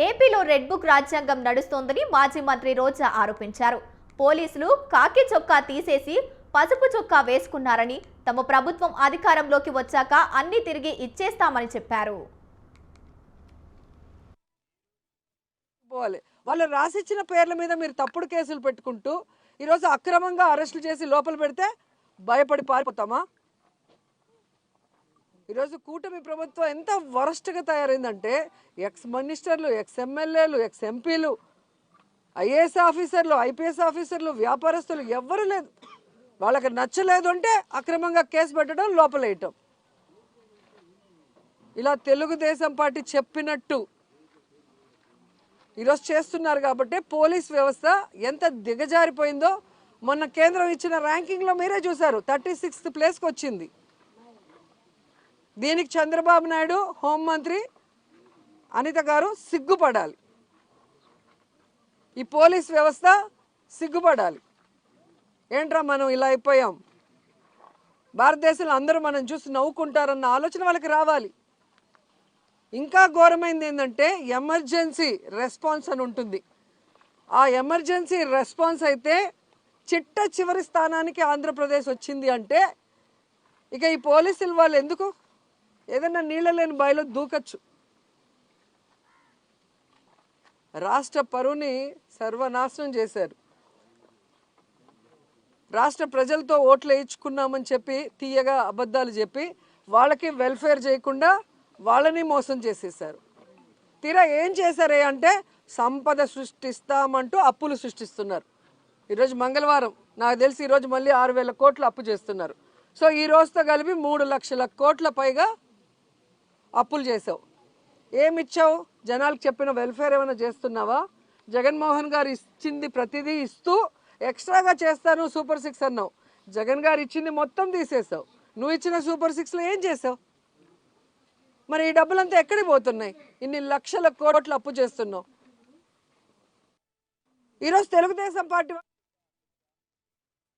ఏపీలో red book రాజ్యాంగం నడుస్తోందని మాజీ మంత్రి రోజా ఆరోపించారు. పోలీసులు కాకి చొక్కా తీసేసి పసుపు చొక్కా వేసుకున్నారని, తమ ప్రభుత్వం అధికారంలోకి వచ్చాక అన్ని తిరిగి ఇచ్చేస్తామని చెప్పారు. వాళ్ళు రాసిచ్చిన పేర్ల మీద మీరు తప్పుడు కేసులు పెట్టుకుంటూ ఈరోజు అక్రమంగా అరెస్టులు చేసి లోపల పెడితే భయపడి పారిపోతామా? ఈరోజు కూటమి ప్రభుత్వం ఎంత వరస్ట్గా తయారైందంటే ఎక్స్ మినిస్టర్లు, ఎక్స్ ఎమ్మెల్యేలు, ఎక్స్ ఎంపీలు, ఐఏఎస్ ఆఫీసర్లు, ఐపీఎస్ ఆఫీసర్లు, వ్యాపారస్తులు ఎవ్వరూ లేదు. వాళ్ళకి నచ్చలేదు అంటే అక్రమంగా కేసు పెట్టడం, లోపలేయటం. ఇలా తెలుగుదేశం పార్టీ చెప్పినట్టు ఈరోజు చేస్తున్నారు. కాబట్టి పోలీస్ వ్యవస్థ ఎంత దిగజారిపోయిందో మొన్న కేంద్రం ఇచ్చిన ర్యాంకింగ్లో మీరే చూశారు. 36th ప్లేస్కి వచ్చింది. దీనికి చంద్రబాబు నాయుడు, హోంమంత్రి అనిత గారు సిగ్గుపడాలి. ఈ పోలీస్ వ్యవస్థ సిగ్గుపడాలి. ఏంట్రా మనం ఇలా అయిపోయాం, భారతదేశంలో అందరూ మనం చూసి నవ్వుకుంటారన్న ఆలోచన వాళ్ళకి రావాలి. ఇంకా ఘోరమైంది ఏంటంటే ఎమర్జెన్సీ రెస్పాన్స్ అని ఉంటుంది. ఆ ఎమర్జెన్సీ రెస్పాన్స్ అయితే చిట్ట చివరి స్థానానికి ఆంధ్రప్రదేశ్ వచ్చింది అంటే ఇక ఈ పోలీసులు వాళ్ళు ఎందుకు ఏదైనా నీళ్ళ లేని బాయిలో దూకచ్చు. రాష్ట్ర పరువుని సర్వనాశనం చేశారు. రాష్ట్ర ప్రజలతో ఓట్లు వేయించుకున్నామని చెప్పి తీయగా అబద్ధాలు చెప్పి వాళ్ళకి వెల్ఫేర్ చేయకుండా వాళ్ళని మోసం చేసేసారు. తీరా ఏం చేశారే అంటే సంపద సృష్టిస్తామంటూ అప్పులు సృష్టిస్తున్నారు. ఈరోజు మంగళవారం నాకు తెలిసి ఈరోజు మళ్ళీ 6,000 కోట్లు అప్పు చేస్తున్నారు. సో ఈ రోజుతో కలిపి 3 లక్షల కోట్ల పైగా అప్పులు చేసావు. ఏమిచ్చావు? జనాలకు చెప్పిన వెల్ఫేర్ ఏమైనా చేస్తున్నావా? జగన్మోహన్ గారు ఇచ్చింది ప్రతిదీ ఇస్తూ ఎక్స్ట్రాగా చేస్తాను సూపర్ 6 అన్నావు. జగన్ గారు ఇచ్చింది మొత్తం తీసేసావు. నువ్వు ఇచ్చిన సూపర్ 6లో ఏం చేసావు? మరి ఈ డబ్బులంతా ఎక్కడికి పోతున్నాయి? ఇన్ని లక్షల కోట్లు అప్పు చేస్తున్నావు. ఈరోజు తెలుగుదేశం పార్టీ